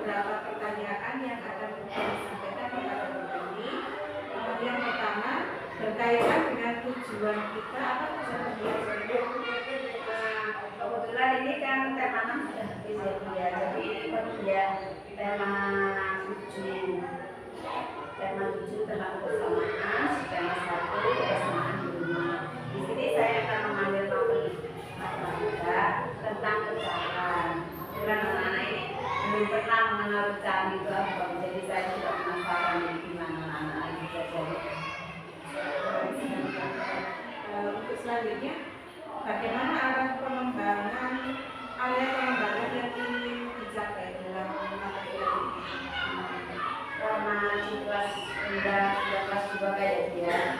beberapa pertanyaan yang akan disampaikan kepada Bu Erni. Yang pertama berkaitan dengan tujuan kita, apa tujuan belajar itu? Kebetulan ini kan tema 6 sudah habis ya, jadi ini ya tema 7 tentang kebersamaan, tema 1 kebersamaan di rumah. Di sini saya akan mengambil topik matematika tentang pecahan. Karena anak-anak ini belum pernah mengenal pecahan itu apa, jadi saya juga penasaran gimana anak-anak ini belajar. Untuk selanjutnya, bagaimana arah pengembangan yang ingin dicapai dalam matematika ini? Karena di kelas rendah dan kelas 2 kayak dia,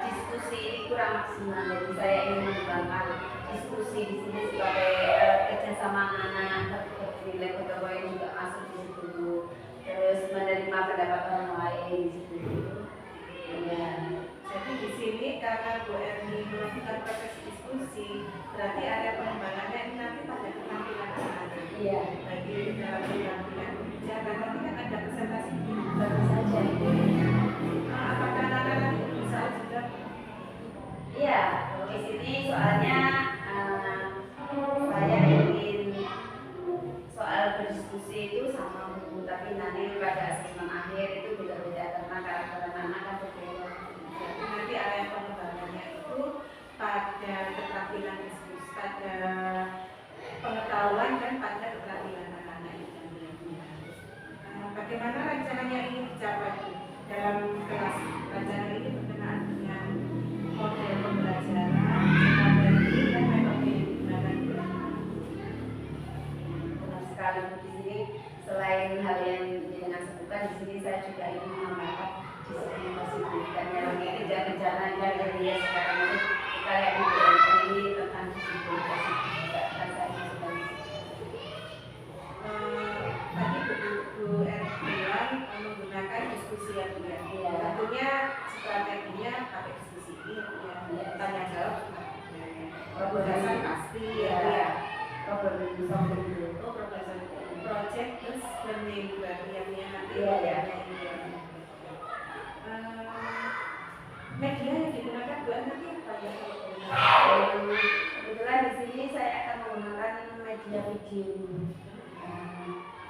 diskusi ini kurang maksimal, jadi saya ingin mengembangkan diskusi di sini sebagai kerjasama anak-anak terpilih atau yang juga masuk di situ, terus menerima pendapat orang lain di situ. Ya. Jadi di sini karena Bu Erni melakukan proses diskusi, berarti area pengembangannya ini nanti pada keterampilan anak-anak. Iya. Bagi dalam keterampilan berbicara, nanti kan ada presentasi Baru saja. Apakah anak-anak itu bisa juga? Iya, di sini soalnya saya ingin soal berdiskusi itu sama buku, tapi nanti pada asesmen akhir itu beda-beda karena karakter anak-anak kan berbeda. Jadi nanti area pengembangannya itu pada keterampilan diskusi, pada pengetahuan dan pada keterampilan anak-anak itu. Bagaimana rencananya ini dicapai dalam kelas? Rencana ini berkenaan dengan model pembelajaran, strategi dan metode yang digunakan. Benar sekali di sini, selain hal yang dengan sebutkan di sini saya juga ingin menambahkan di sini masih berikan yang ini jangan-jangan yang dia sekarang ini kita lihat ini tentang disiplin juga kan saya masukkan. Tadi Bu Erni bilang menggunakan diskusi yang dia. Tentunya strateginya pakai diskusi ini ya. Tanya jawab. Pembahasan pasti ya. Problem solving dulu. Project plus learning yang nanti ya. Media yang digunakan Bu Erni nanti apa ya? Kebetulan di sini saya akan menggunakan media video.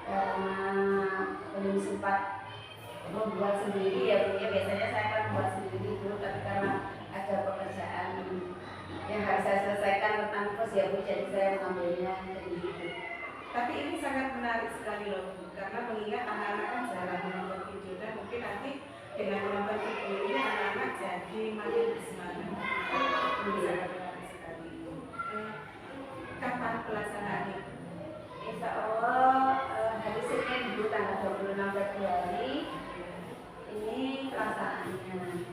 Karena belum sempat membuat sendiri ya, biasanya saya akan membuat sendiri dulu, tapi karena ada pekerjaan yang harus saya selesaikan tentang pos ya Bu, jadi saya mengambilnya sendiri. Tapi ini sangat menarik sekali loh Bu, karena mengingat anak-anak kan jarang menonton video dan mungkin nanti dengan menonton video ini anak-anak jadi makin bersemangat. Sangat menarik sekali. Kapan pelaksanaannya? Insya Allah hari Senin Bu, tanggal 26 Februari ini pelaksanaannya.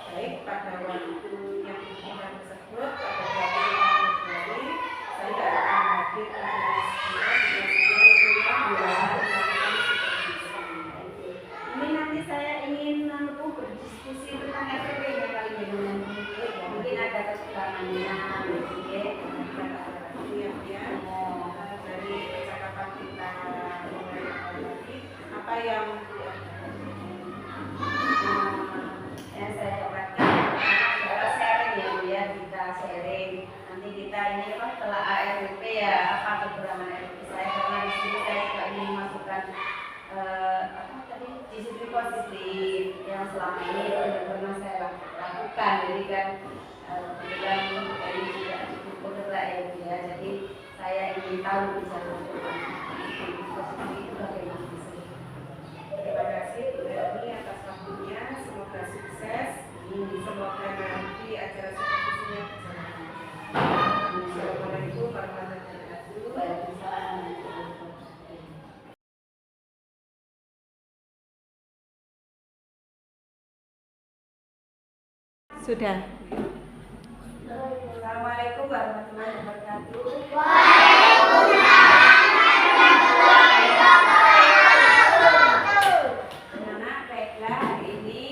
Baik, pada waktu yang kita tersebut pada 26 Februari saya akan hadir di kelas 2 Ini nanti saya ingin berdiskusi tentang FPP ya kali ini. Mungkin ada kekurangannya. Dari percakapan kita apa yang saya dapatkan adalah sharing ya Bu ya, kita sharing. Nanti kita ini setelah ARWP ya, apa kekurangan RWP saya, karena di sini saya juga ingin masukkan disiplin positif yang selama ini sudah pernah saya lakukan. Jadi kan kebetulan ini juga cukup bergerak ya Bu ya, jadi saya ingin tahu bisa melakukan disiplin positif itu bagaimana. terima kasih Bu Erni atas waktunya, semoga sukses, semoga nanti acara supervisinya berjalan. Assalamualaikum warahmatullahi wabarakatuh. Waalaikumsalam. Sudah. Assalamualaikum warahmatullahi wabarakatuh. Anak-anak, baiklah, hari ini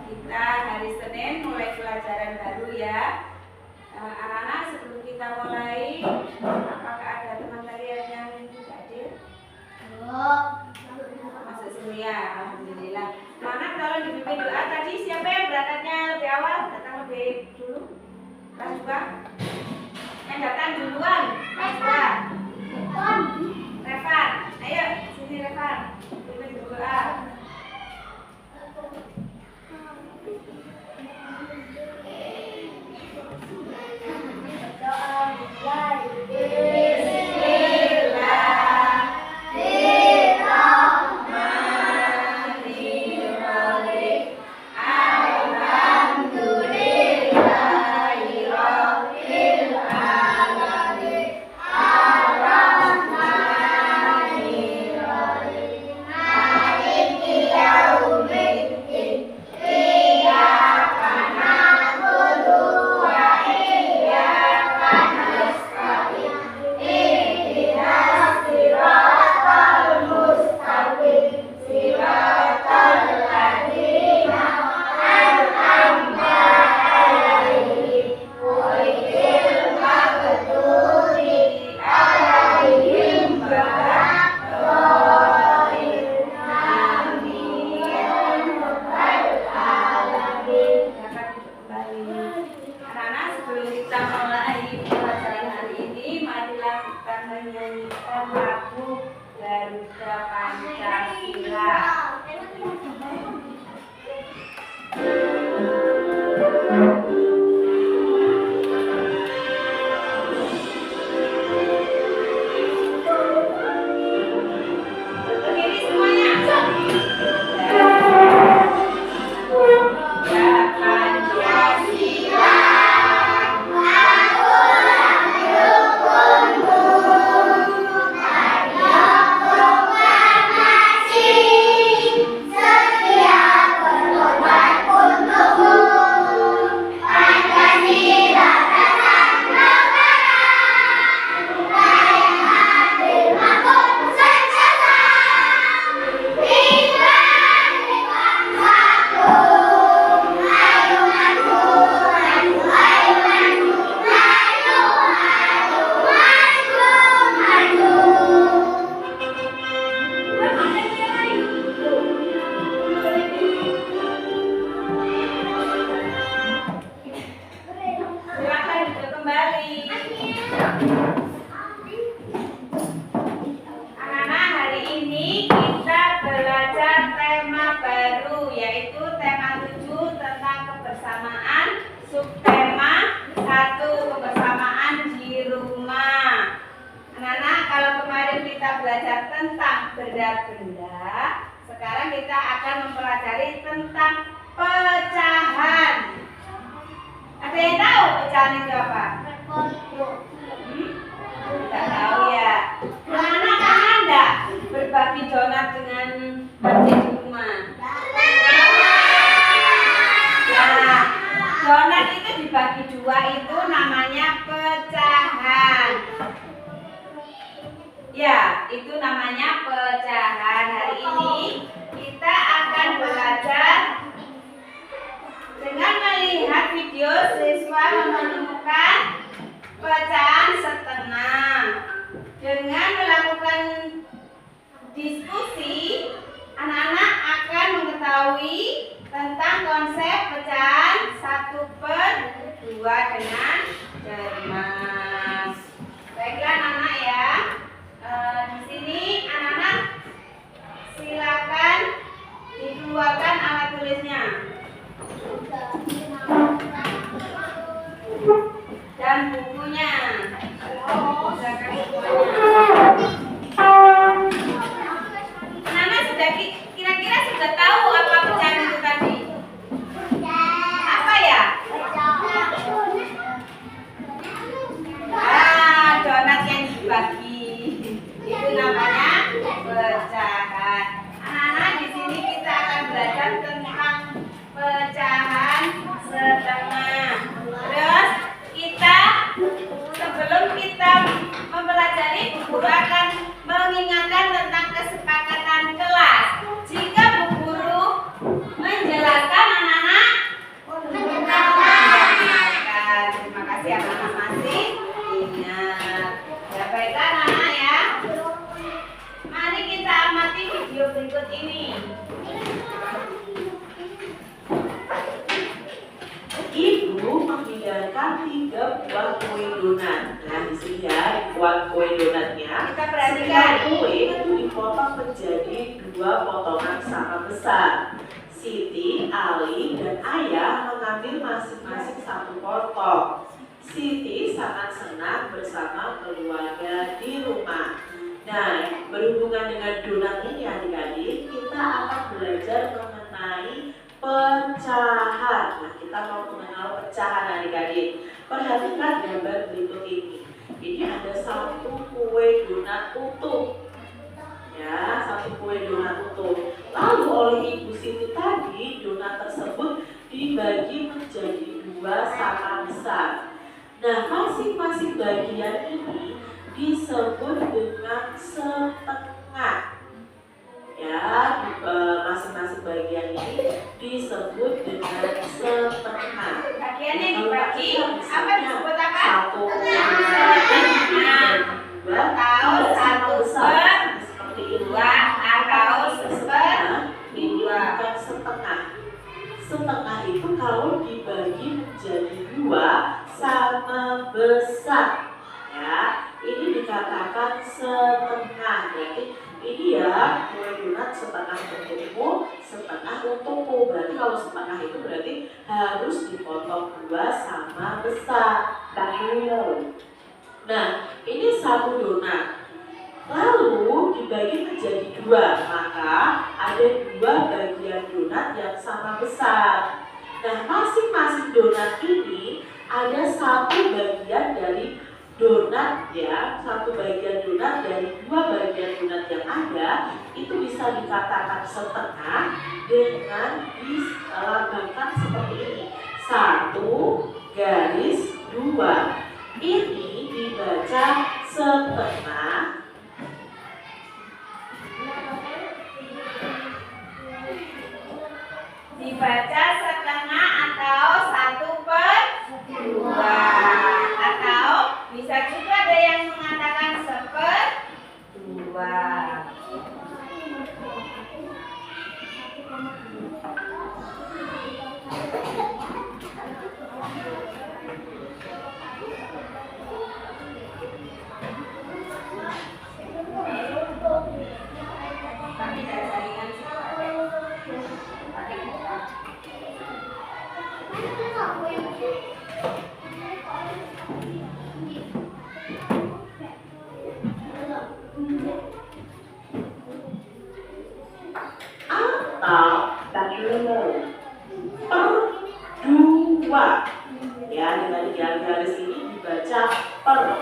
kita hari Senin mulai pelajaran baru ya. Anak-anak, sebelum kita mulai, apakah ada teman kalian yang tidak hadir? Garuda Pancasila. Berdiri semuanya. Silakan duduk kembali. Anak-anak, hari ini kita belajar tema baru, yaitu tema 7 tentang kebersamaan, subtema 1 kebersamaan di rumah. Anak-anak, kalau kemarin kita belajar tentang benda-benda, sekarang kita akan mempelajari tentang pecahan. Ada yang tahu pecahan itu apa? Tidak tahu ya. Anak-anak pernah enggak berbagi donat dengan adik di rumah? Nah, donat itu dibagi 2 itu namanya pecahan. Ya, itu namanya pecahan. Hari ini kita akan belajar dengan melihat video. Siswa menemukan pecahan setengah. Dengan melakukan diskusi, anak-anak akan mengetahui tentang konsep pecahan 1/2 dengan cermat. Baiklah anak-anak ya. Di sini anak-anak silakan dikeluarkan alat tulisnya dan bukunya. Anak-anak sudah kira-kira sudah tahu apa pecahan itu tadi? Apa ya? Donat yang dibagi. Itu namanya pecahan. Anak-anak, di sini kita akan belajar tentang pecahan setengah. Terus sebelum kita mempelajari, guru akan mengingatkan tentang kesepakatan kelas. Jika Bu Guru menjelaskan, anak-anak mendengarkan. Terima kasih anak-anak, masih ingat. Ya, baiklah anak-anak ya. Mari kita amati video berikut ini. Ibu menghidangkan 3 buah kue donat. Nah, di sini ya, buat kue donatnya. Kita perhatikan. Kue itu dipotong menjadi 2 potongan sama besar. Siti, Ali, dan Ayah mengambil masing-masing 1 potong. Siti sangat senang bersama keluarga di rumah. Nah, berhubungan dengan donat ini adik-adik, kita akan belajar mengenai pecahan. Nah, kita mau mengenal pecahan adik-adik. Perhatikan gambar berikut ini. Ini ada 1 kue donat utuh. Ya, 1 kue donat utuh. Lalu oleh Ibu Siti tadi, donat tersebut dibagi menjadi 2 sama besar. Nah, masing-masing bagian ini disebut dengan setengah. Ya, masing-masing bagian ini disebut dengan setengah. Bagiannya dibagi apa disebut apa? 1 atau 1/2 seperti ini. atau 1/2 bukan setengah. Setengah itu kalau dibagi menjadi 2 sama besar. Ya, ini dikatakan setengah. Berarti ya kue donat setengah untukmu, setengah untukku. Berarti kalau setengah itu berarti harus dipotong dua sama besar. Nah, ini satu donat. Lalu dibagi menjadi dua, maka ada dua bagian donat yang sama besar. Nah, masing-masing donat ini ada satu bagian dari donat ya, satu bagian donat dari dua bagian donat yang ada itu bisa dikatakan setengah dengan dilambangkan seperti ini. 1 garis 2. Ini dibaca setengah. Dibaca setengah atau 1/2, atau bisa juga ada yang mengatakan 1/2. Tapi ada jaringan atau per 2 ya, dengan garis ini dibaca per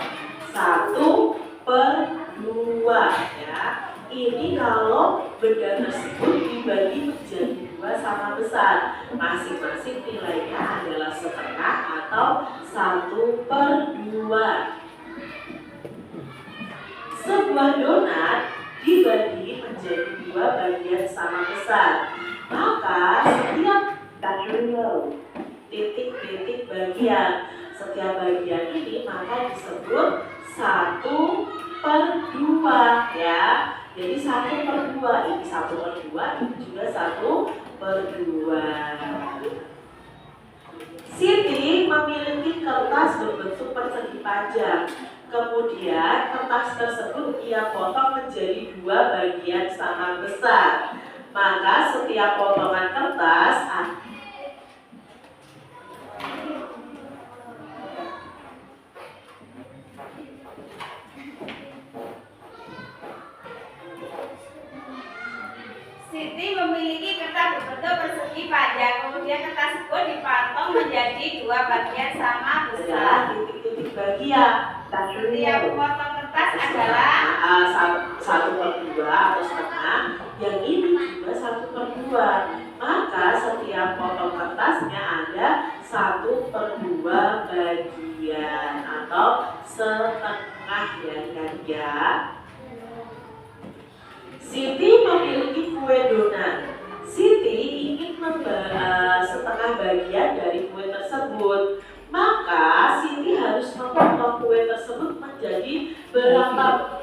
1/2 ya. Ini kalau benda tersebut dibagi menjadi dua sama besar, masing-masing nilainya adalah setengah atau 1/2. Sebuah donat dibagi menjadi dua bagian sama besar, maka setiap titik-titik bagian, setiap bagian ini maka disebut 1/2 ya. Jadi 1/2, ini 1/2, ini juga 1/2. Siti memiliki kertas berbentuk persegi panjang. Kemudian kertas tersebut ia potong menjadi dua bagian sama besar. Maka setiap potongan kertas Siti memiliki kertas berbentuk persegi panjang. Kemudian kertas tersebut dipotong menjadi dua bagian sama besar. titik-titik bagian. Setiap potong kertas adalah 1/2 atau setengah. Yang ini juga 1/2. Maka setiap potong kertasnya ada 1/2 bagian atau setengah ya. Siti memiliki kue donat. Siti ingin setengah bagian dari kue tersebut. Maka Siti harus memotong kue tersebut menjadi berapa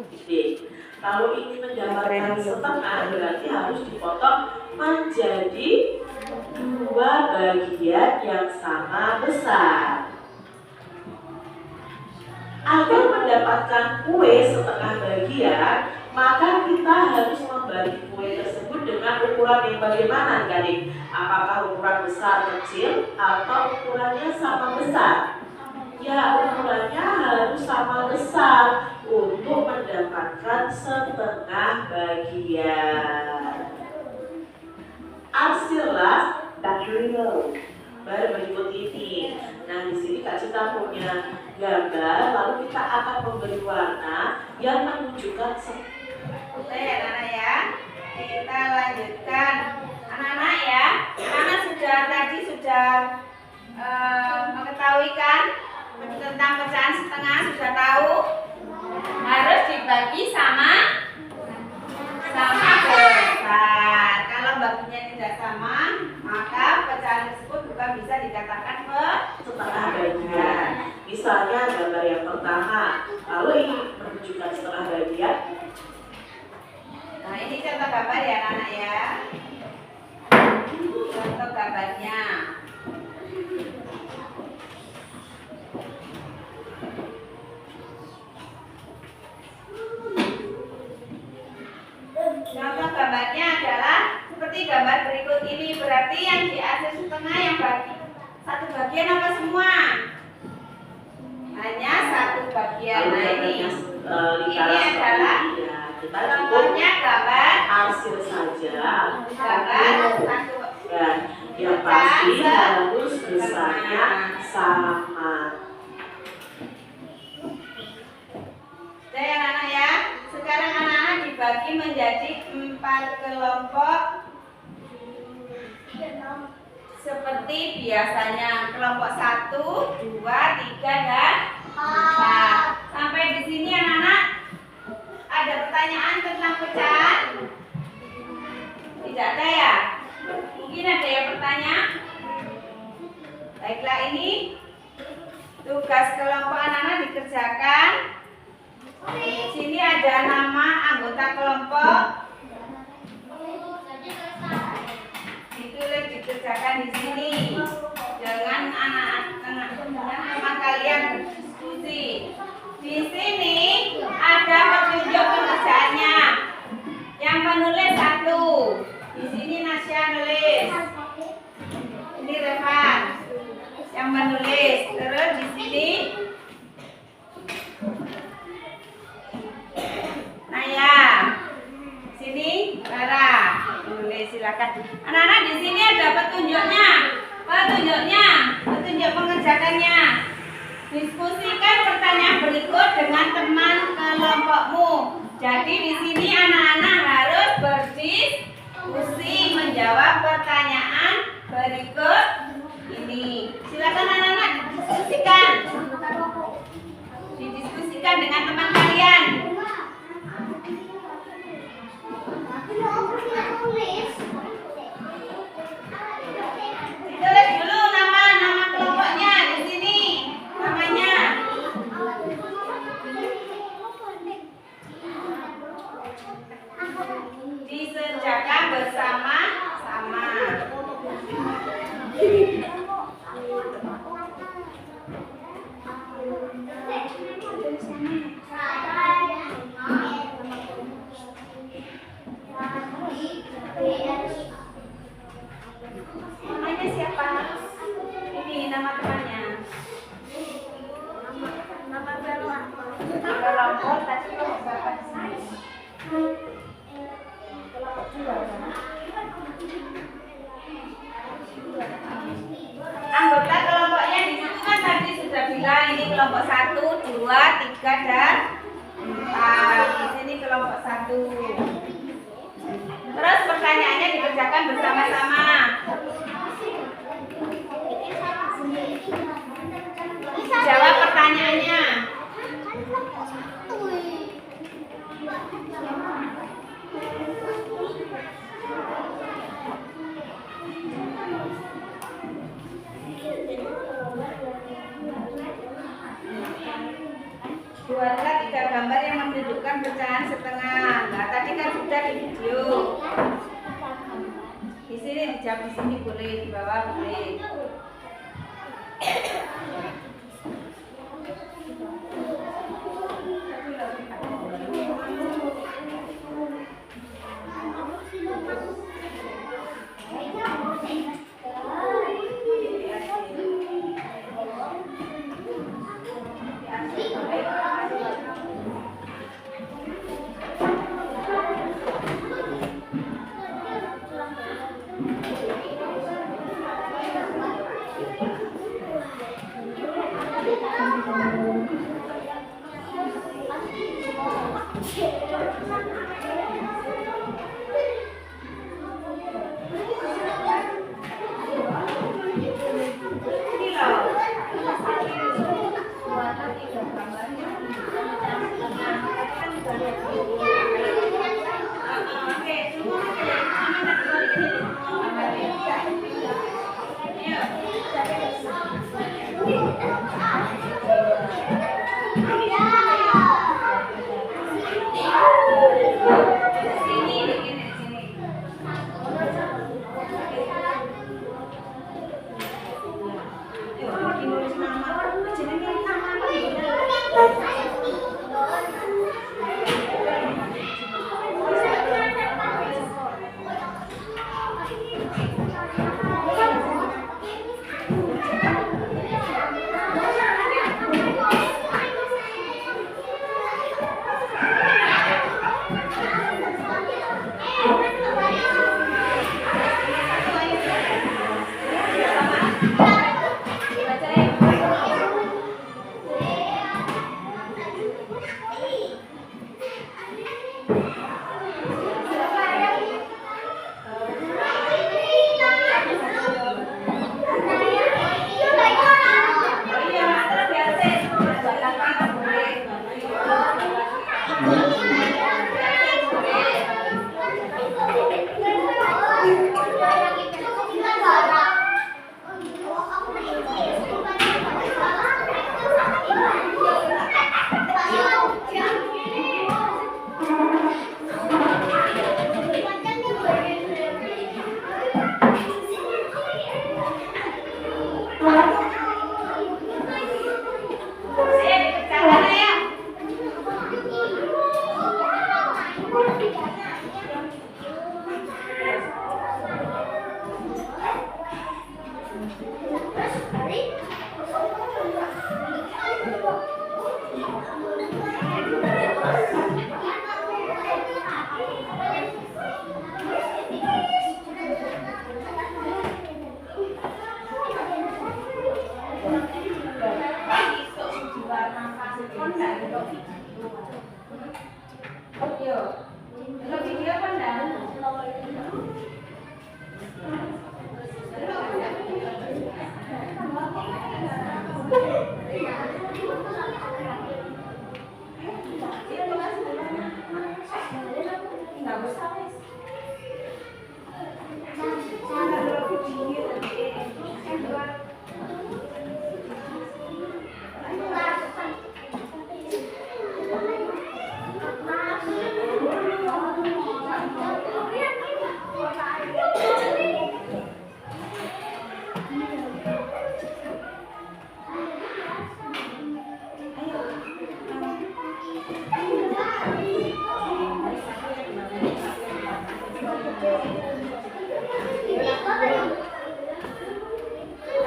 titik. Kalau ini mendapatkan setengah, berarti harus dipotong menjadi dua bagian yang sama besar. Agar mendapatkan kue setengah bagian, maka kita harus membagi kue tersebut dengan ukuran yang bagaimana, adik? Apakah ukuran besar, kecil, atau ukurannya sama besar? Ya, ukurannya harus sama besar untuk mendapatkan setengah bagian. Arsilah baru berikut ini. Nah, di sini Kak Cita punya gambar, lalu kita akan memberi warna yang menunjukkan Oke anak-anak ya, kita lanjutkan. Anak-anak ya, anak tadi sudah mengetahui kan tentang pecahan setengah, sudah tahu harus dibagi sama besar. Kalau baginya tidak sama, maka pecahan tersebut bukan bisa dikatakan setengah bagian. Misalnya gambar yang pertama, lalu ini menunjukkan setengah bagian. Nah, ini contoh gambar ya anak ya. Contoh gambarnya. gambarnya adalah seperti gambar berikut ini. Berarti yang di atas setengah yang satu bagian apa semua? Hanya satu bagian. Nah ini adalah kelompoknya gambar hasil saja. gambar satu. Dan yang pasti harus besarnya sama. Oke anak-anak ya. Sekarang anak-anak dibagi menjadi 4 kelompok seperti biasanya. Kelompok 1, 2, 3, dan 4. Sampai di sini anak-anak ada pertanyaan tentang pecahan? Tidak ada ya? Mungkin ada yang bertanya? Baiklah, ini tugas kelompok anak-anak dikerjakan. Di sini ada nama anggota kelompok. Ditulis dikerjakan di sini dengan anak-anak teman kalian berdiskusi. Di sini ada petunjuk pengerjaannya. Yang menulis 1. Di sini Nasya nulis. Ini Revan yang menulis. Terus di sini Naya. Sini Rara. Tulis silakan. Anak-anak di sini ada petunjuknya. Petunjuk pengerjakannya. Diskusikan pertanyaan berikut dengan teman kelompokmu. Jadi di sini anak-anak harus berdiskusi menjawab pertanyaan berikut ini. Silakan anak-anak didiskusikan dengan teman kalian. Ditulis dulu nama kelompoknya di sini. Namanya. Dikerjakan bersama-sama. Namanya siapa? Ini nama temannya. Nama kelompok tadi berapa di sini? Kelompok 2. Anggota kelompoknya di situ kan tadi sudah bilang ini kelompok 1, 2, 3, dan 4. Di sini kelompok 1. Terus pertanyaannya dikerjakan bersama-sama. Jawab pertanyaannya. Buatlah 3 gambar yang menunjukkan pecahan setengah. Nah, tadi kan sudah di video. Di sini dijawab, di sini boleh, di bawah boleh.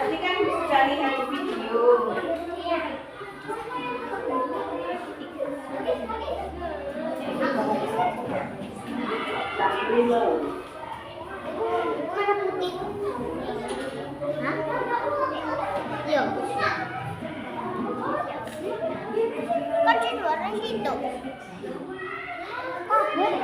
Tadi kan sudah lihat di video. Iya. Kan di luar situ. Iya,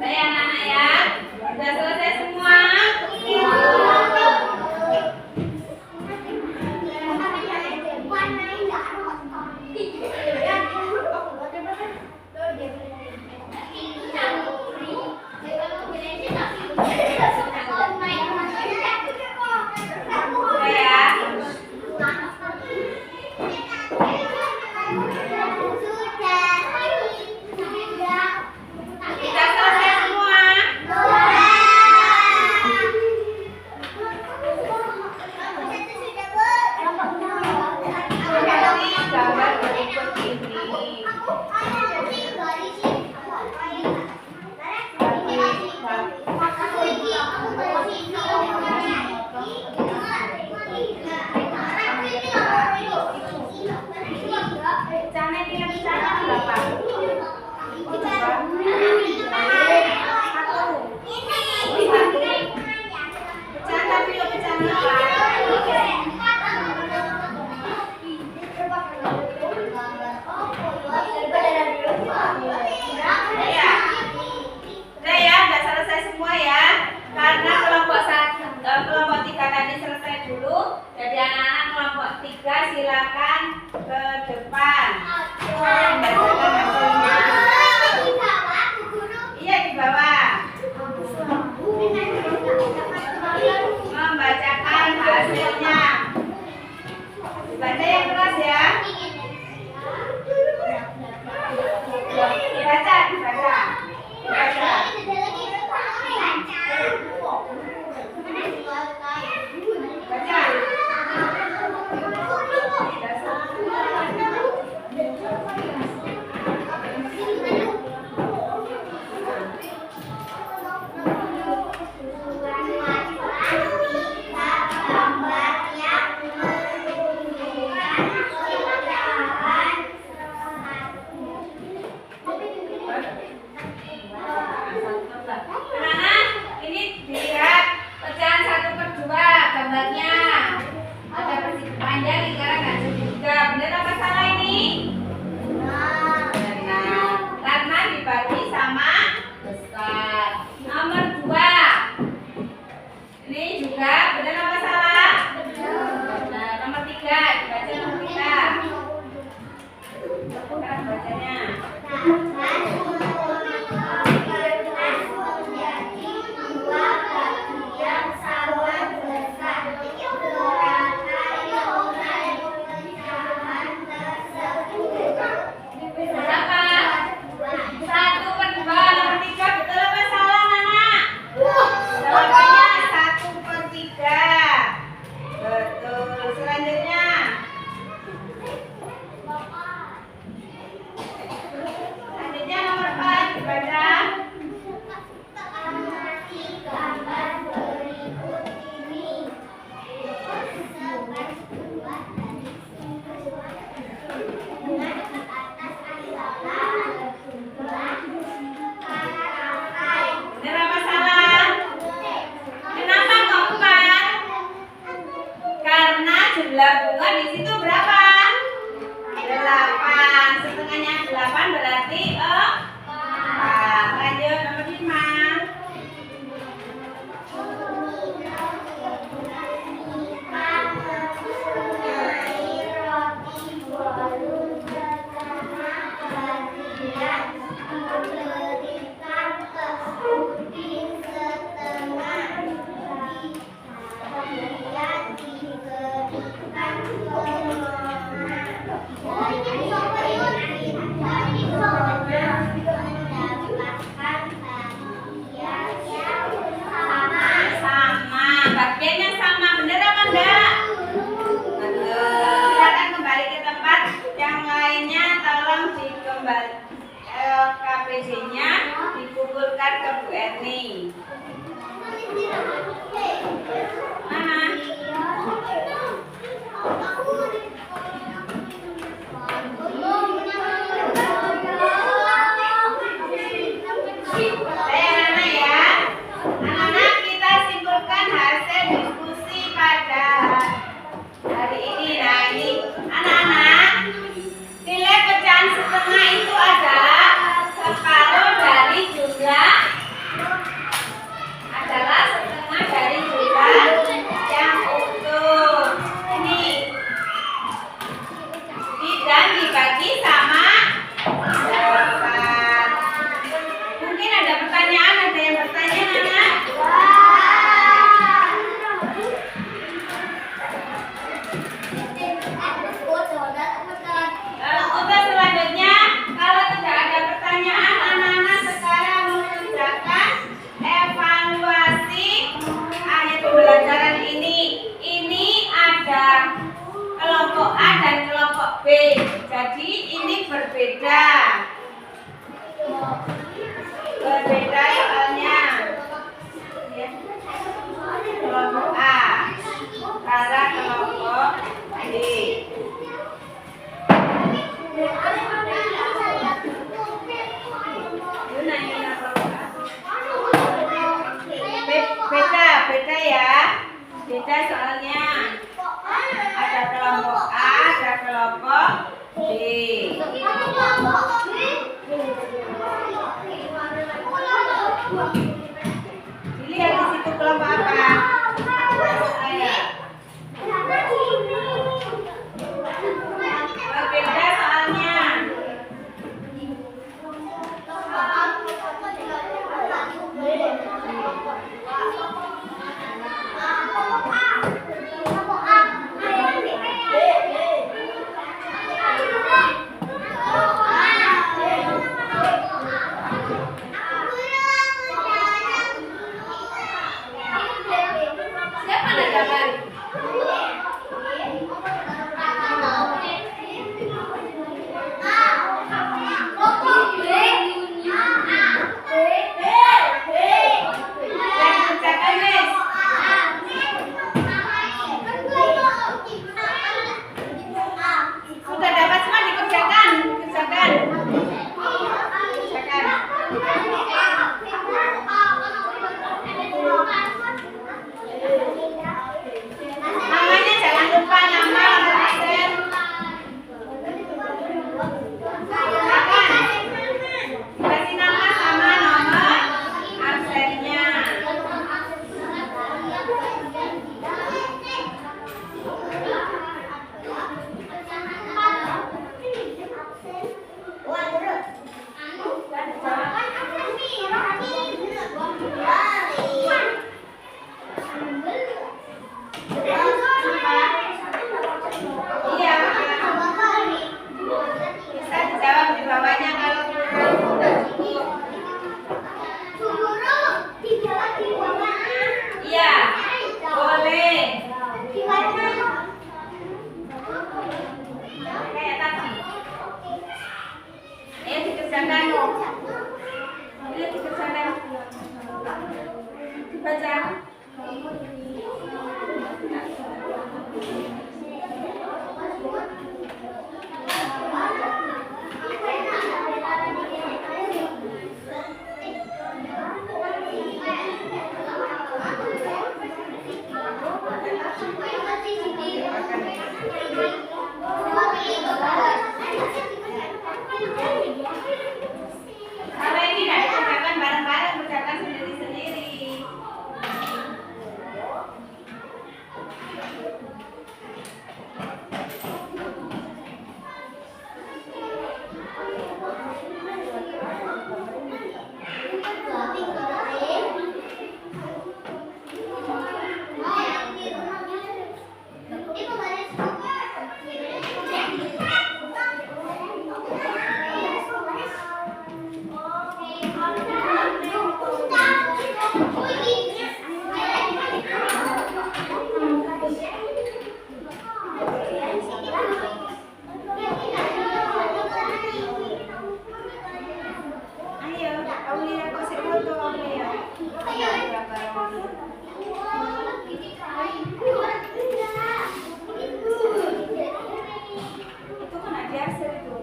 Saya anak-anak ya, sudah selesai semua. Sudah ya. Kita selesai semua. Seperti gambar berikut ini. Pecahnya dia pecahnya berapa? Pecah tapi lo pecah Udah ya, udah selesai semua ya. Karena kelompok 3 tadi selesai dulu. Jadi anak-anak kelompok 3 silakan ke depan. Membacakan hasilnya. Iya di bawah. Membacakan hasilnya. Baca yang keras ya. Dibaca. Anak-anak, ini dilihat pecahan 1/2 gambarnya. Ada persegi panjang, lingkaran dan segitiga. Benar apa salah ini? Benar. Karena dibagi sama besar. Nomor 2. Ini juga benar apa salah? Benar. Nomor 3, dibaca nomor 3. Sekarang bacanya. Berapa? 1/2. Nomor 3 betul apa salah, Nana? Jawabannya 1/3. Betul. Selanjutnya. Selanjutnya nomor 4 dibaca. Benar apa salah? Kenapa kok 4? Karena jumlah bunga di situ berapa? 8. Setengahnya 8 berarti 4. Lanjut nomor 5. Sama, bagiannya sama. Benar apa enggak? Betul. Silakan kembali ke tempat. Yang lainnya tolong dikembali KPJ-nya dikumpulkan ke Bu Erni. Mana? Anak-anak ya. Anak-anak, kita simpulkan hasil diskusi pada hari ini. Nah, ini anak-anak dibagi sama 8. Mungkin ada pertanyaan, ada yang bertanya, anak? Untuk selanjutnya, kalau tidak ada pertanyaan, anak-anak sekarang mengerjakan evaluasi akhir pembelajaran ini. Ini ada kelompok A dan kelompok B. Jadi ini berbeda. Berbeda soalnya. Ya. Kelompok A para kelompok B. Beda ya. Beda soalnya. Ada kelompok A, ada kelompok B. Dilihat di situ kelompok apa? Ayo. Berbeda soalnya. Siapa nak gambar? Yang dikerjakan, Miss. Sudah dapat semua dikerjakan. Kerjakan. Kerjakan. Namanya jangan lupa nama absen. Kerjakan. Kasih nama sama nomor absennya. Iya. Bisa dijawab di bawahnya kalau kurang cukup. Iya, boleh. Kayak tadi. Ayo dikerjakan. Ayo dikerjakan. Dibaca. Kalau ini tidak dikerjakan bareng-bareng, kerjakan sendiri-sendiri. Ayo, Aulia, kau sih foto Aulia. Itu kan ada hasil itu.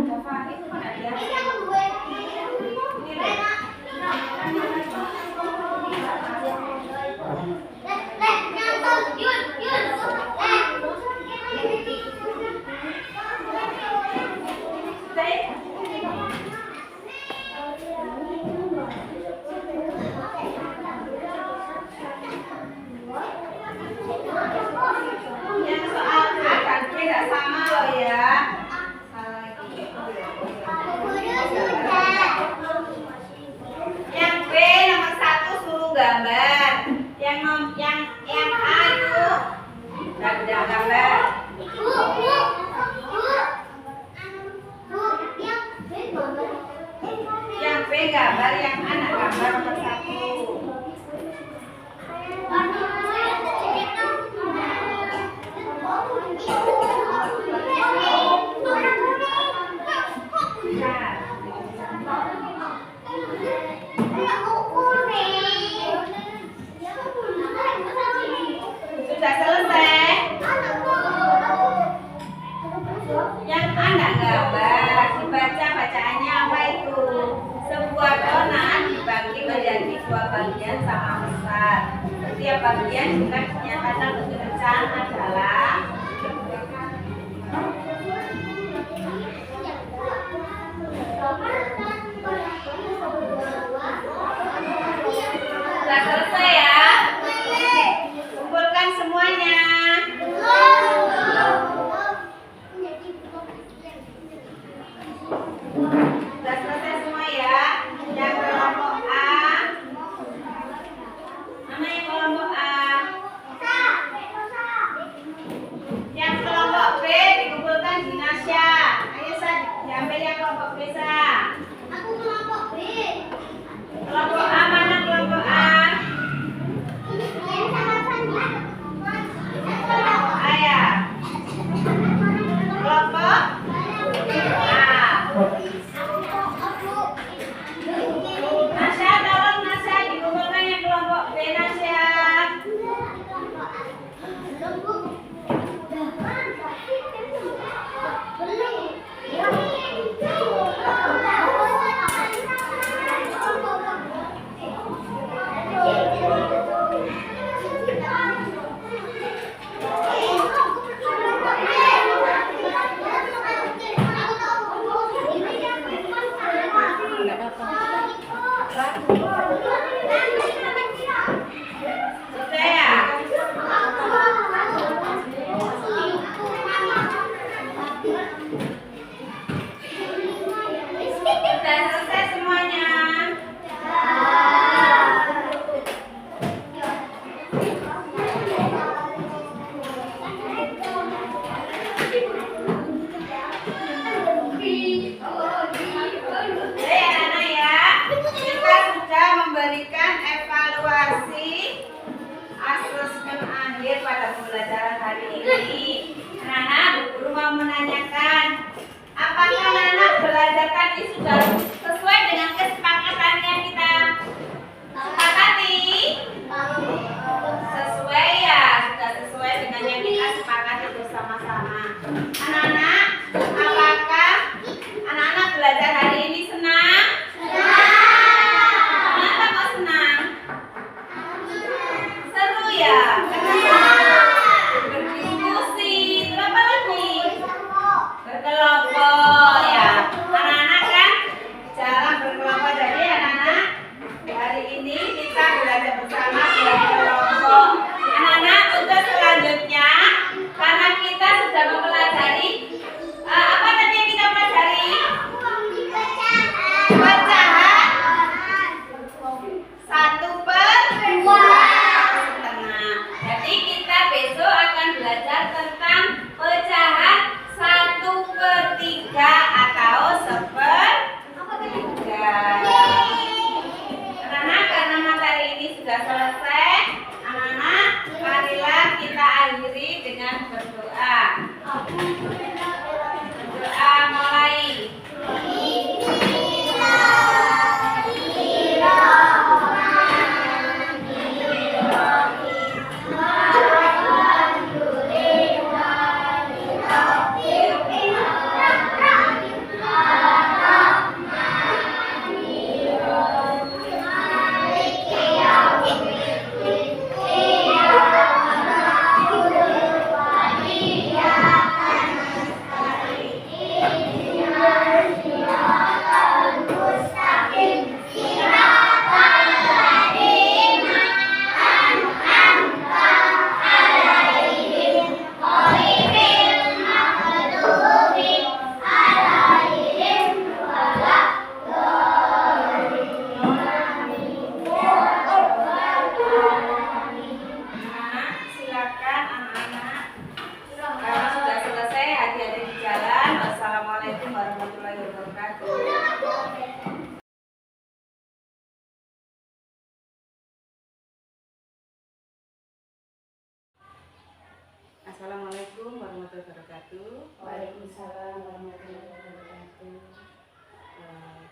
Dafa, itu kan ada hasil. Ini Yang soal A dan B tidak sama loh ya. Salah lagi. Yang B nomor 1 suruh gambar. Yang A itu udah gambar. Yang B gambar, yang A nak gambar nomor 1. Sudah selesai. Yang A nak gambar, dibaca bacaannya apa itu? Sebuah donat dibagi menjadi 2 bagian sama besar. Setiap bagian jika dinyatakan bentuk pecahan adalah sudah selesai ya. Kumpulkan semuanya. Sudah selesai semua ya. Yang kelompok A. Mana yang kelompok A? Yang kelompok B dikumpulkan di Nasya. Ayo Sa, diambil yang kelompok B Sa. Kelompok A mana kelompok A? Kelompok A ya. Kelompok A. Nasya, tolong Nasya dikumpulkan yang kelompok B Nasya. Sudah ya? Sudah selesai semuanya. Jadi anak-anak ya, kita sudah memberikan evaluasi asesmen akhir pada pembelajaran hari ini. Anak-anak, guru mau menanyakan, apakah anak-anak belajar tadi sudah sesuai dengan kesepakatan yang kita sepakati? Sesuai ya, sudah sesuai dengan yang kita sepakati bersama-sama. Anak-anak, apakah anak-anak belajar hari ini senang? Kenapa kok senang? Seru ya? Berdiskusi, terus apa lagi? Berkelompok ya. Anak-anak kan wabarakatuh. Waalaikumsalam warahmatullahi wabarakatuh.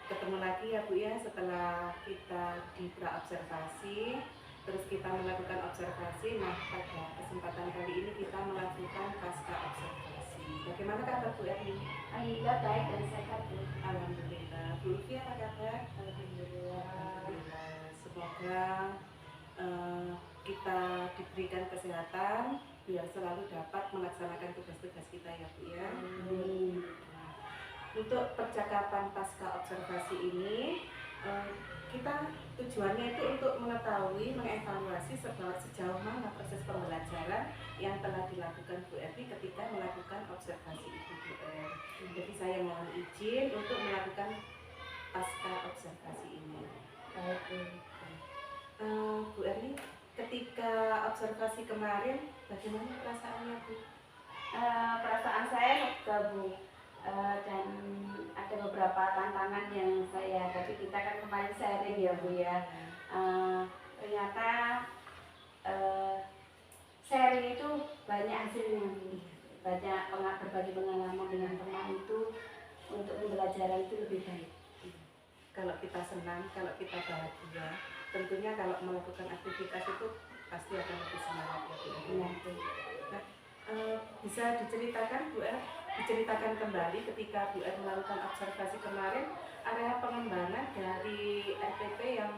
Ketemu lagi ya Bu ya, setelah kita di pra-observasi, terus kita melakukan observasi. Nah, pada kesempatan kali ini kita melakukan pasca observasi. Bagaimana kabar Bu Erni? Alhamdulillah baik dan sehat Bu. Alhamdulillah. Bu Lutfi apa kabar? Alhamdulillah. Semoga kita diberikan kesehatan biar selalu dapat melaksanakan tugas-tugas kita ya Bu ya. Nah, untuk percakapan pasca observasi ini kita tujuannya itu untuk mengetahui, mengevaluasi sejauh mana proses pembelajaran yang telah dilakukan Bu Erni ketika melakukan observasi itu Bu Er. Jadi saya mohon izin untuk melakukan pasca observasi ini. Baik Bu. Bu Erni, ketika observasi kemarin bagaimana perasaannya Bu? Perasaan saya juga Bu. Dan ada beberapa tantangan yang saya hadapi. Kita kan kemarin sharing ya Bu ya. Ternyata sharing itu banyak hasilnya Bu. Banyak berbagi pengalaman dengan teman itu untuk pembelajaran itu lebih baik. Kalau kita senang, kalau kita bahagia, tentunya kalau melakukan aktivitas itu pasti akan lebih semangat ya Bu. Nah, bisa diceritakan Bu Er, diceritakan kembali ketika Bu Er melakukan observasi kemarin, area pengembangan dari RPP yang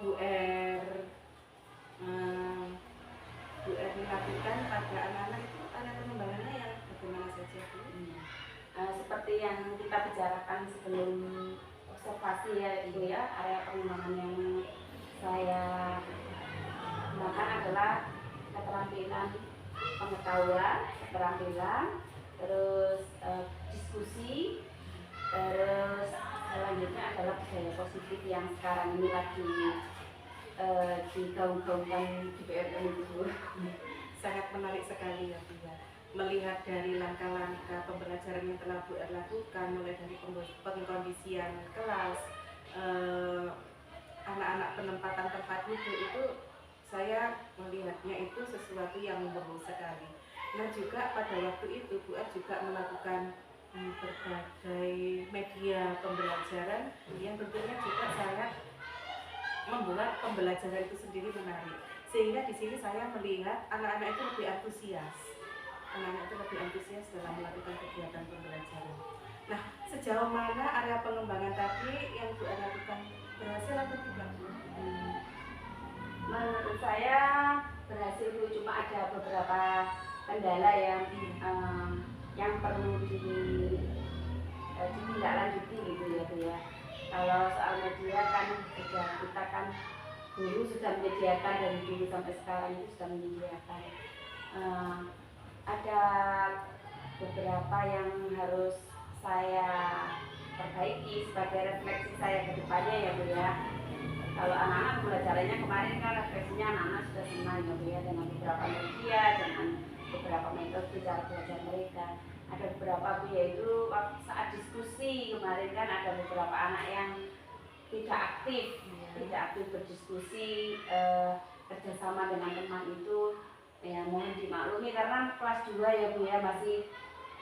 Bu Er lakukan pada anak-anak itu, area pengembangannya yang bagaimana saja Bu? Seperti yang kita bicarakan sebelum observasi ya Ibu ya, area pengembangan yang saya gunakan adalah keterampilan pengetahuan, keterampilan, terus diskusi, terus selanjutnya adalah budaya positif yang sekarang ini lagi digaung-gaungkan di BRN itu. Sangat menarik sekali ya Bu ya. Melihat dari langkah-langkah pembelajaran yang telah Bu Er lakukan, mulai dari pengkondisian kelas, anak-anak penempatan tempat duduk, itu saya melihatnya itu sesuatu yang bagus sekali. Nah juga pada waktu itu Bu Er juga melakukan berbagai media pembelajaran yang tentunya juga saya membuat pembelajaran itu sendiri menarik. Sehingga di sini saya melihat anak-anak itu lebih antusias. Anak-anak itu lebih antusias dalam melakukan kegiatan pembelajaran. Nah, sejauh mana area pengembangan tadi yang Bu Er lakukan berhasil atau tidak Bu? Menurut saya berhasil Bu, cuma ada beberapa kendala yang perlu ditindaklanjuti gitu ya Bu ya. Kalau soal media kan sudah kita kan guru sudah menyediakan dari dulu sampai sekarang itu sudah menyediakan. Ada beberapa yang harus saya perbaiki sebagai refleksi saya ke depannya ya Bu ya. Kalau anak-anak pembelajarannya kemarin kan refleksinya anak-anak sudah senang ya Bu ya, dengan beberapa media, dengan beberapa metode cara belajar mereka. Ada beberapa Bu, yaitu saat diskusi kemarin kan ada beberapa anak yang tidak aktif berdiskusi, kerjasama dengan teman itu ya mohon dimaklumi karena kelas 2 ya Bu ya, masih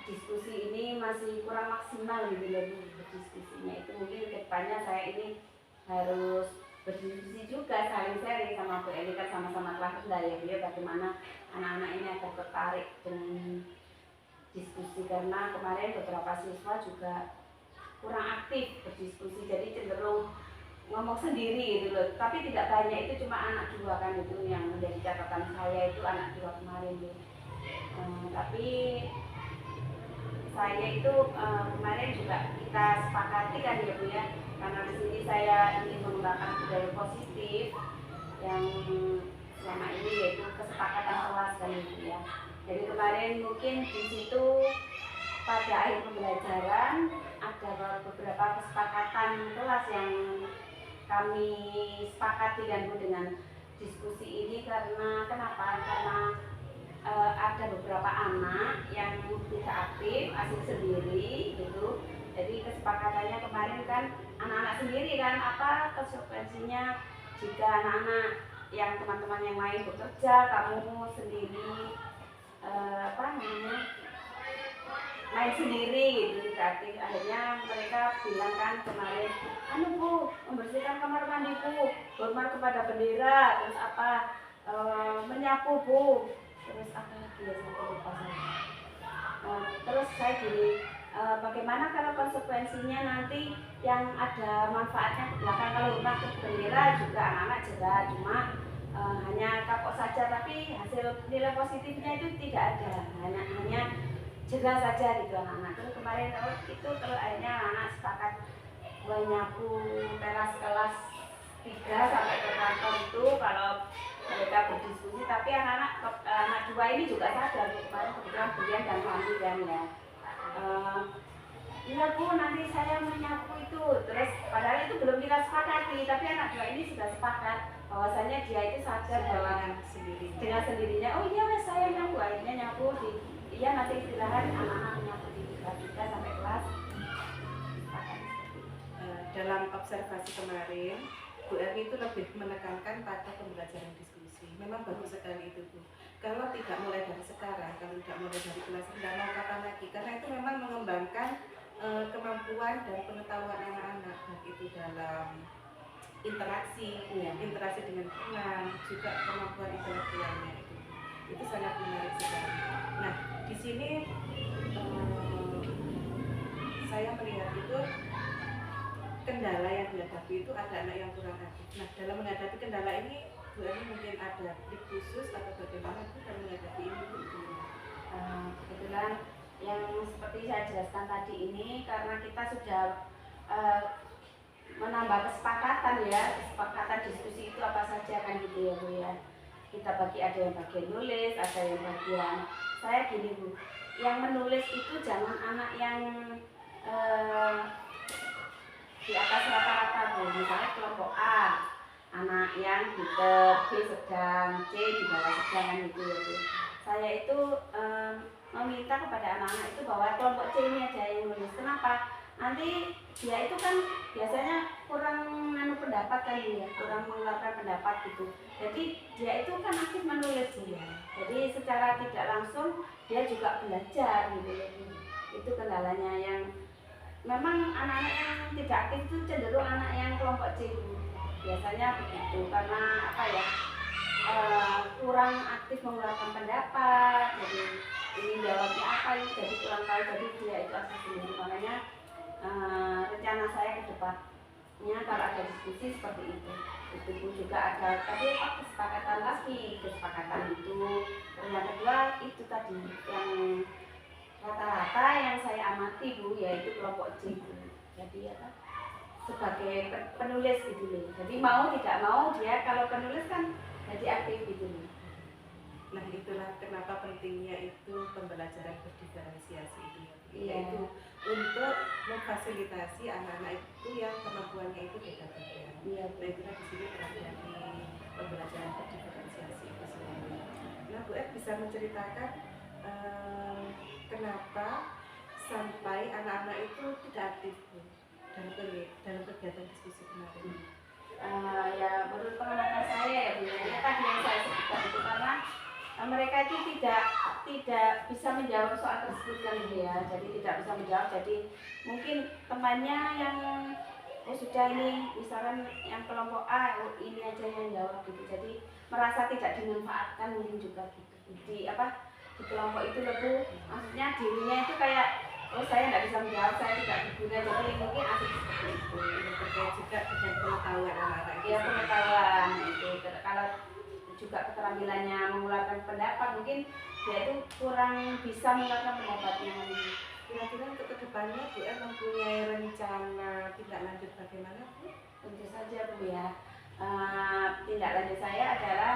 diskusi ini masih kurang maksimal gitu loh Bu, berdiskusinya itu. Mungkin kedepannya saya ini harus berdiskusi juga, saling sharing sama Bu Eli, kan sama-sama kelas rendah ya Bu ya, bagaimana anak-anak ini akan tertarik dengan diskusi, karena kemarin beberapa siswa juga kurang aktif berdiskusi, jadi cenderung ngomong sendiri gitu loh, tapi tidak banyak, itu cuma anak 2 kan itu yang menjadi catatan saya, itu anak 2 kemarin tuh. Tapi saya itu kemarin juga kita sepakati kan ya Bu ya, karena di sini saya ingin mengembangkan budaya positif yang selama ini yaitu kesepakatan kelas kan Bu ya. Jadi kemarin mungkin di situ pada akhir pembelajaran ada beberapa kesepakatan kelas yang kami sepakati kan Bu dengan diskusi ini, karena kenapa? Karena ada beberapa anak yang tidak aktif, asik sendiri gitu. Jadi kesepakatannya kemarin kan anak-anak sendiri kan, apa konsekuensinya jika anak-anak yang teman-teman yang lain bekerja, kamu sendiri main sendiri gitu. Jadi akhirnya mereka bilang kan kemarin, anu Bu, membersihkan kamar mandiku, hormat kepada bendera, terus apa, menyapu Bu, terus apa lagi ya, saya lupa saya. Terus saya gini, bagaimana kalau konsekuensinya nanti yang ada manfaatnya ke belakang, kalau hormat ke bendera juga anak-anak jerah, cuma hanya kapok saja, tapi hasil nilai positifnya itu tidak ada, hanya jerah saja gitu anak-anak. Terus kemarin itu terus akhirnya anak-anak sepakat menyapu teras kelas 3 sampai ke kantor itu kalau mereka berdiskusi, tapi anak 2 ini juga sadar kemarin kebetulan Brian dan Fahmi ya. Iya Bu, nanti saya menyapu itu. Terus padahal itu belum kita sepakati, tapi anak 2 ini sudah sepakat bahwasanya dia itu sadar bahwa dengan sendirinya, oh iya wes saya nyapu, akhirnya nyapu di, iya nanti istirahat anak-anak nyapu di kelas 3 sampai kelas. Dalam observasi kemarin, Bu Erni itu lebih menekankan pada pembelajaran diskusi. Memang bagus sekali itu Bu. Kalau tidak mulai dari sekarang, kalau tidak mulai dari kelas rendah, mau kapan lagi? Karena itu memang mengembangkan kemampuan dan pengetahuan anak-anak, baik itu dalam interaksi, interaksi dengan teman, juga kemampuan intelektualnya itu sangat menarik sekali. Nah, di sini saya melihat itu kendala yang dihadapi itu ada anak yang kurang aktif. Nah, dalam menghadapi kendala ini, Bu Erni mungkin ada tip khusus atau bagaimana Bu dalam menghadapi ini Bu? Kebetulan yang seperti saya jelaskan tadi ini karena kita sudah menambah kesepakatan ya, kesepakatan diskusi itu apa saja kan gitu ya Bu ya. Kita bagi, ada yang bagian nulis, ada yang bagian, saya gini Bu, yang menulis itu jangan anak yang di atas rata-rata Bu, misalnya kelompok A, anak yang B sedang, C di bawah sedang kan gitu ya Bu. Saya itu meminta kepada anak-anak itu bahwa kelompok C ini aja yang nulis. Kenapa? Nanti dia itu kan biasanya kurang pendapat kan ya, kurang mengeluarkan pendapat gitu. Jadi dia itu kan aktif menulis ya. Jadi secara tidak langsung dia juga belajar gitu ya. Itu kendalanya yang memang anak-anak yang tidak aktif itu cenderung anak yang kelompok C biasanya begitu, karena apa ya, kurang aktif mengeluarkan pendapat, jadi ini jawabnya apa ini jadi kurang tahu, jadi dia itu asal sendiri. Makanya rencana saya ke depannya kalau ada diskusi seperti itu pun juga ada tadi kesepakatan lagi, kesepakatan itu. Yang kedua itu tadi yang rata-rata yang saya amati Bu, yaitu kelompok C Bu. Jadi ya sebagai penulis gitu loh. Jadi mau tidak mau dia kalau penulis kan jadi aktif gitu loh. Nah, itulah kenapa pentingnya itu pembelajaran berdiferensiasi itu. Iya. Yaitu untuk memfasilitasi anak-anak itu yang kemampuannya itu beda-beda. Iya. Nah, itulah di sini terjadi pembelajaran berdiferensiasi itu sendiri. Nah, Bu Ed bisa menceritakan kenapa sampai anak-anak itu tidak aktif Bu dalam kegiatan diskusi kemarin? Ya menurut pengamatan saya ya Bu, ya tadi yang saya sebutkan itu karena mereka itu tidak bisa menjawab soal tersebut kan ya, jadi tidak bisa menjawab. Jadi mungkin temannya yang sudah ini misalkan yang kelompok A ini aja yang jawab gitu, jadi merasa tidak dimanfaatkan mungkin juga gitu di kelompok itu lebih, maksudnya dirinya itu kayak saya nggak bisa menjawab, saya tidak berguna, jadi mungkin asik seperti itu. Terkait juga dengan pengetahuan anak-anak Ya pengetahuan itu, kalau juga keterampilannya mengeluarkan pendapat, mungkin dia itu kurang bisa mengeluarkan pendapatnya. Kira-kira untuk kedepannya Bu Ed mempunyai rencana tindak lanjut bagaimana Bu? Tentu saja Bu ya, tindak lanjut saya adalah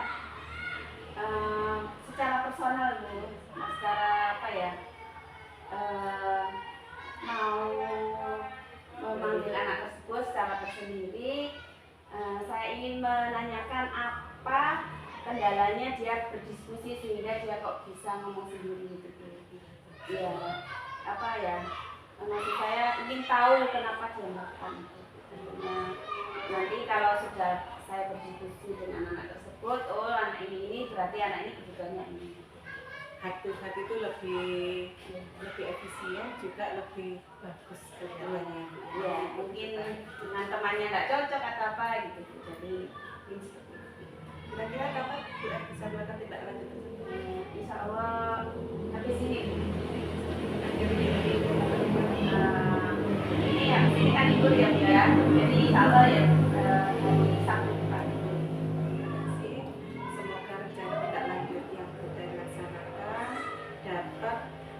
secara personal Bu, secara apa ya, mau memanggil anak tersebut secara tersendiri. Saya ingin menanyakan apa kendalanya dia berdiskusi sehingga dia kok bisa ngomong sendiri gitu. Iya, apa ya, maksud saya ingin tahu kenapa dia melakukan itu. Nanti kalau sudah saya berdiskusi dengan anak tersebut, oh anak ini berarti anak ini kebutuhannya ini. heart to heart itu lebih efisien juga lebih bagus kegiatannya. Ya mungkin dengan temannya nggak cocok atau apa gitu, jadi mungkin seperti itu. Kira-kira kapan bisa melakukan tindak lanjut tersebut? Insya Allah habis ini. Ini ya, ini kan libur ya Bu ya. Jadi insya Allah ya hari Sabtu depan. Semoga rencana tindak lanjut yang sudah dilaksanakan dapat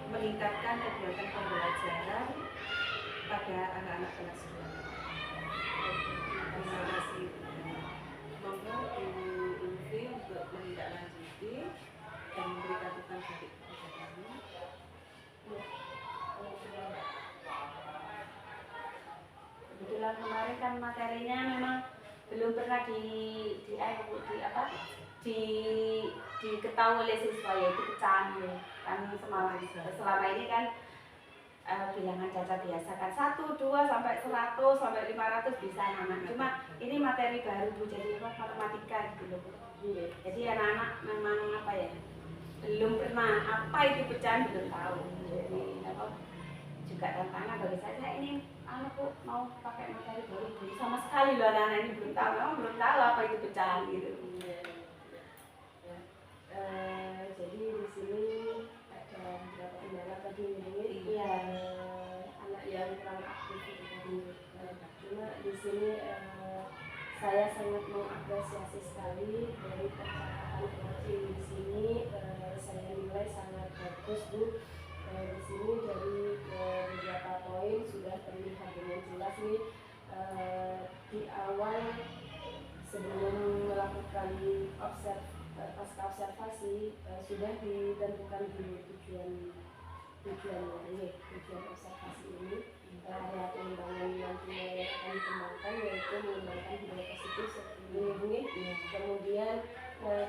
meningkatkan kegiatan pembelajaran pada anak-anak kelas 2. Terima kasih. Monggo Ibu Ulfi untuk menindaklanjuti dan memberikan tentang balik kepada kami. Kebetulan kemarin kan materinya memang belum pernah diketahui oleh siswa, yaitu pecahan kan selama ini kan bilangan cacat biasa kan 1, 2 sampai 100 sampai 500 bisa anak. Cuma ini materi baru Bu, jadi matematika gitu loh Bu. Jadi anak-anak memang apa ya, belum pernah apa itu pecahan, belum tahu. Jadi apa juga tantangan bagi saya ini anakku mau pakai materi baru sama sekali loh, anak-anak ini belum tahu apa itu pecahan gitu. Jadi di sini ada beberapa kendala tadi ini anak yang kurang aktif itu tadi. Cuma di sini saya sangat mengapresiasi sekali dari percakapan kemarin di sini. Saya nilai sangat bagus Bu. Di sini dari beberapa poin sudah terlihat dengan jelas nih di awal sebelum melakukan pasca observasi sudah ditentukan dulu tujuan observasi ini. Area pengembangan nantinya yang akan dikembangkan yaitu mengembangkan budaya positif seperti ini. Kemudian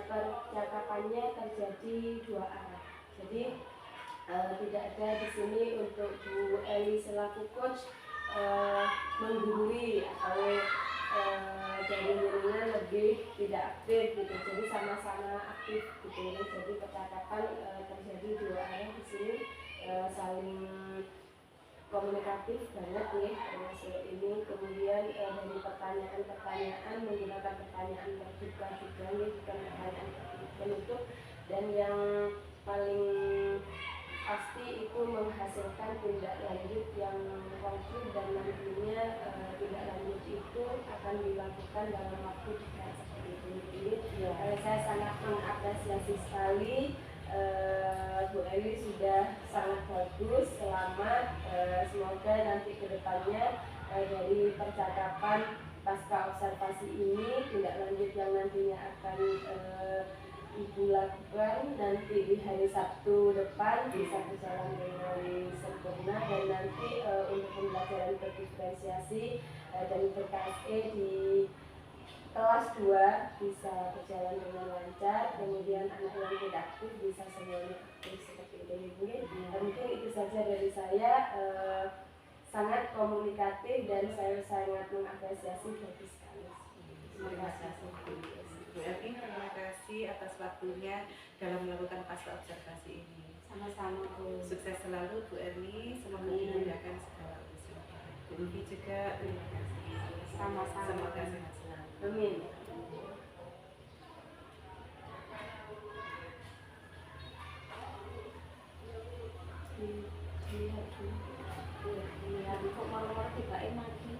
percakapannya terjadi 2 arah. Jadi tidak ada di sini untuk Bu Eli selaku coach menggurui atau dari dirinya lebih tidak aktif gitu, jadi sama-sama aktif gitu. Jadi percakapan terjadi 2 arah di sini, saling komunikatif banget nih termasuk ini. Kemudian dari pertanyaan menggunakan pertanyaan terbuka juga nih, bukan pertanyaan penutup, dan yang paling pasti itu menghasilkan tindak lanjut yang konkret dan nantinya tindak lanjut itu akan dilakukan dalam waktu dekat seperti ini. Saya sangat mengapresiasi sekali Bu Eli sudah sangat bagus, selamat. Semoga nanti kedepannya dari percakapan pasca observasi ini tindak lanjut yang nantinya akan Ibu lakukan nanti di hari Sabtu depan bisa berjalan dengan sempurna, dan nanti untuk pembelajaran berdiferensiasi dan ber-KSE di kelas 2 bisa berjalan dengan lancar. Kemudian anak yang tidak aktif bisa semuanya aktif seperti ini. Mungkin itu saja dari saya. Sangat komunikatif dan saya sangat mengapresiasi bagus sekali. Terima kasih. Bu Eli, terima kasih atas waktunya dalam melakukan pasca observasi ini. Sama-sama Bu. Sukses selalu Bu Eli, semoga dimudahkan segala urusan. Bu Ulfi juga terima kasih. Sama-sama. Semoga sehat selalu. Amin. Lihat kok malam-malam tiba mati.